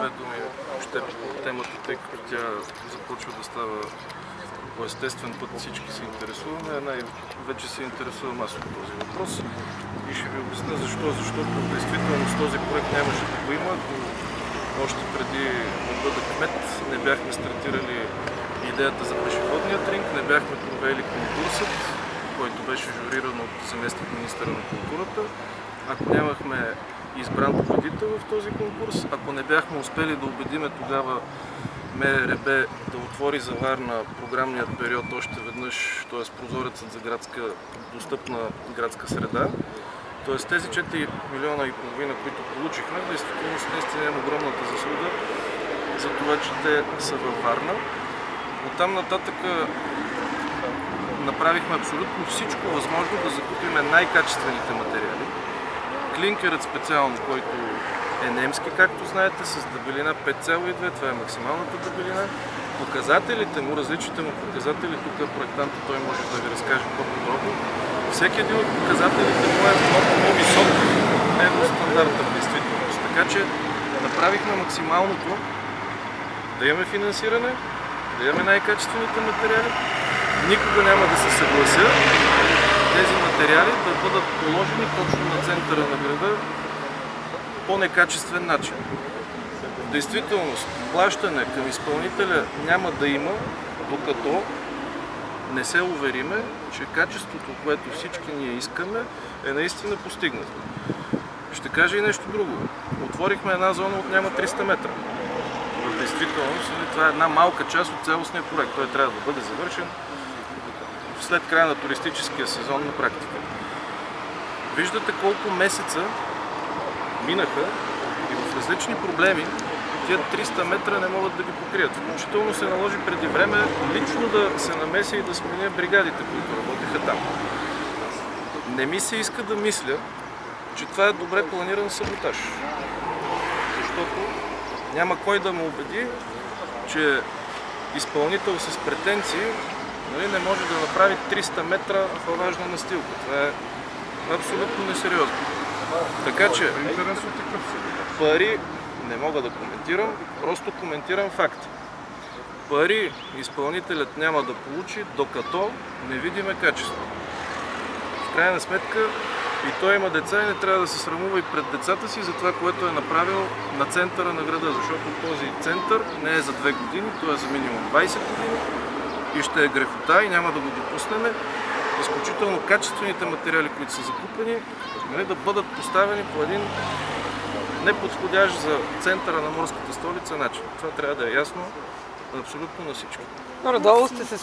две думи още по темата, тъй като тя започва да става по естествен път, всички се интересуваме, вече се интересувам аз от този въпрос и ще ви обясня защо. Защото действително с този проект нямаше да го има. Още преди да бъда кмет не бяхме стартирали идеята за пешеходния ринг, не бяхме провели конкурсът, който беше журиран от заместник-министъра на културата. Ако нямахме избран победител в този конкурс, ако не бяхме успели да убедиме тогава МРРБ да отвори за Варна програмният период още веднъж, т.е. прозорецът за достъпна градска среда, т.е. тези 4,5 милиона, които получихме, действително наистина имам огромната заслуга за това, че те са във Варна. Оттам нататък направихме абсолютно всичко възможно да закупим най-качествените материали. Клинкерът специално, който е немски, както знаете, с дебелина 5,2, това е максималната дебелина. Показателите му, различните му показатели, тук проектантът той може да ви разкаже по-подробно. Всеки един от показателите му е много по-висок от евростандарта в действителност. Така че направихме максималното да имаме финансиране, да имаме най-качествените материали. Никога няма да се съглася тези материали да бъдат положени точно на центъра на града по некачествен начин. В действителност, плащане към изпълнителя няма да има, докато не се увериме, че качеството, което всички ние искаме, е наистина постигнато. Ще кажа и нещо друго. Отворихме една зона от няма 300 метра. В действителност, това е една малка част от цялостния проект. Той трябва да бъде завършен след края на туристическия сезон на практика. Виждате колко месеца минаха и в различни проблеми тия 300 метра не могат да ги покрият. Включително се наложи преди време лично да се намеся и да сменя бригадите, които работеха там. Не ми се иска да мисля, че това е добре планиран саботаж. Защото няма кой да ме убеди, че изпълнител с претенции не може да направи 300 метра паважна настилка. Това е абсолютно несериозно. Така че пари не мога да коментирам, просто коментирам факта. Пари изпълнителят няма да получи, докато не видиме качество. В крайна сметка и той има деца и не трябва да се срамува и пред децата си за това, което е направил на центъра на града, защото този център не е за 2 години, той е за минимум 20 години и ще е грехота и няма да го допуснем. Изключително качествените материали, които са закупени, да бъдат поставени по един неподходящ за центъра на морската столица начин. Това трябва да е ясно абсолютно на всички. Горе-долу сте се